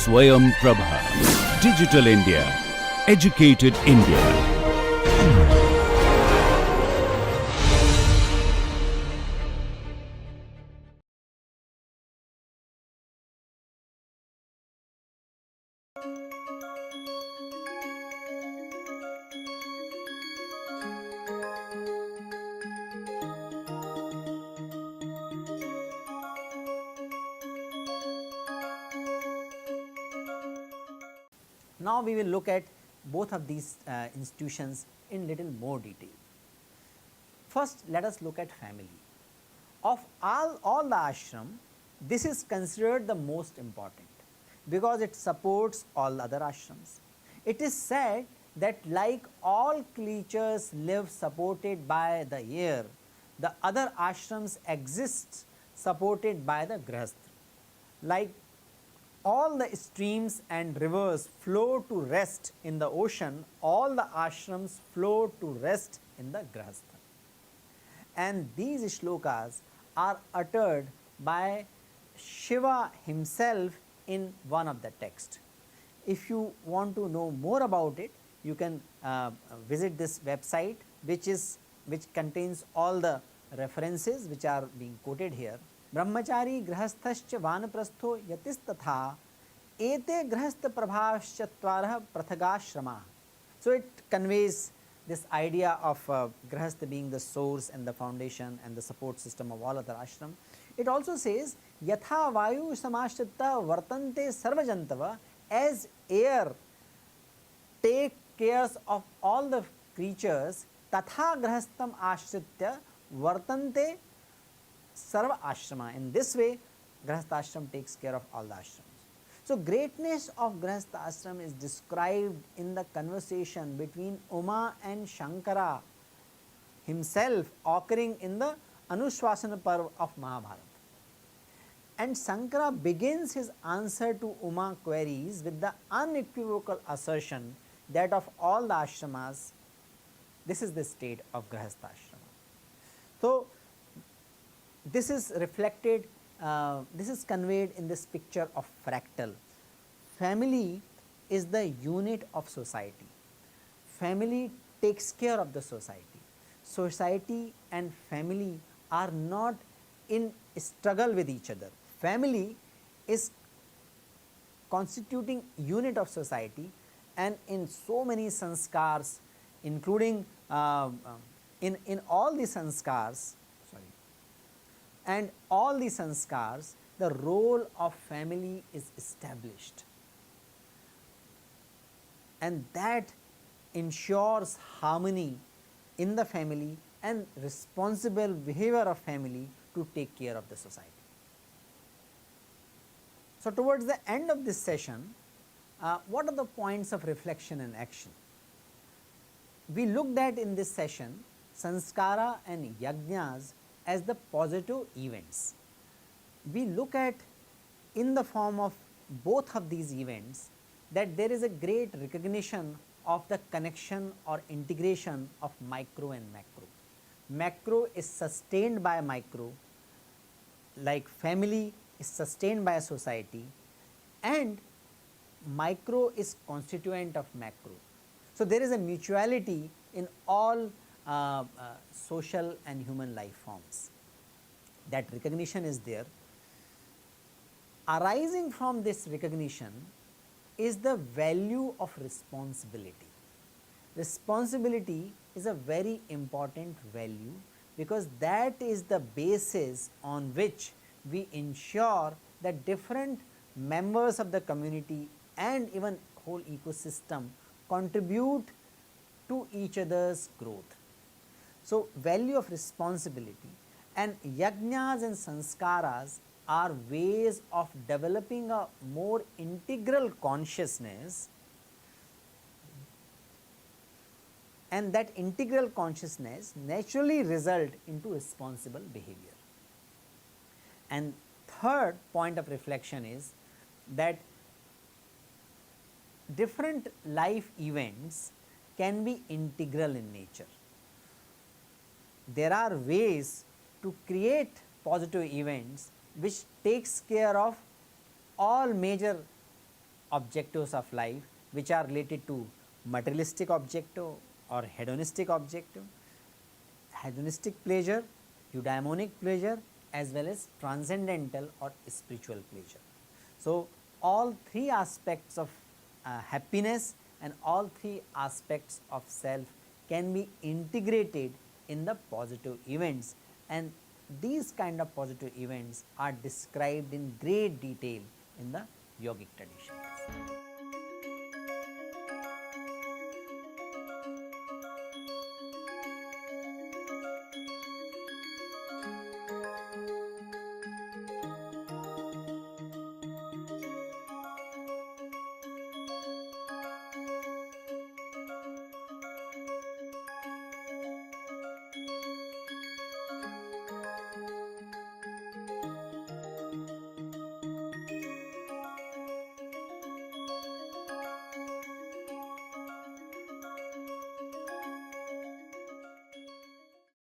Swayam Prabha. Digital India. Educated India. Now we will look at both of these institutions in little more detail. First, let us look at family. Of all the ashram, this is considered the most important because it supports all other ashrams. It is said that like all creatures live supported by the air, the other ashrams exist supported by the grihastha. Like all the streams and rivers flow to rest in the ocean, all the ashrams flow to rest in the grihastha. And these shlokas are uttered by Shiva himself in one of the texts. If you want to know more about it, you can visit this website which contains all the references which are being quoted here. Brahmachari grihasthascha vanaprastho yatistatha ete grihastha prabhashchatvarah prathagashrama. So it conveys this idea of grihastha being the source and the foundation and the support system of all other ashram. It also says yatha vayu samashrita vartante sarvajantava, as air take cares of all the creatures, tatha grihastham ashritya vartante sarva ashrama. In this way, grihastha ashram takes care of all the ashrams. So greatness of grihastha ashram is described in the conversation between Uma and Shankara himself occurring in the Anushwasana Parv of Mahabharata. And Shankara begins his answer to Uma queries with the unequivocal assertion that of all the ashramas, this is the state of grihastha ashrama. So this is reflected, this is conveyed in this picture of fractal. Family is the unit of society. Family takes care of the society. Society and family are not in struggle with each other. Family is constituting unit of society, and in so many sanskars, including in all the sanskars, and all the sanskars, the role of family is established, and that ensures harmony in the family and responsible behavior of family to take care of the society. So towards the end of this session, what are the points of reflection and action? We looked at in this session sanskara and yajnas as the positive events. We look at in the form of both of these events that there is a great recognition of the connection or integration of micro and macro. Macro is sustained by micro, like family is sustained by a society, and micro is constituent of macro. So there is a mutuality in all social and human life forms. That recognition is there. Arising from this recognition is the value of responsibility. Responsibility is a very important value because that is the basis on which we ensure that different members of the community and even whole ecosystem contribute to each other's growth. So value of responsibility, and yajnas and sanskaras are ways of developing a more integral consciousness, and that integral consciousness naturally result into responsible behavior. And third point of reflection is that different life events can be integral in nature. There are ways to create positive events which takes care of all major objectives of life which are related to materialistic objective or hedonistic objective, hedonistic pleasure, eudaimonic pleasure, as well as transcendental or spiritual pleasure. So, all three aspects of happiness and all three aspects of self can be integrated in the positive events, and these kind of positive events are described in great detail in the yogic traditions.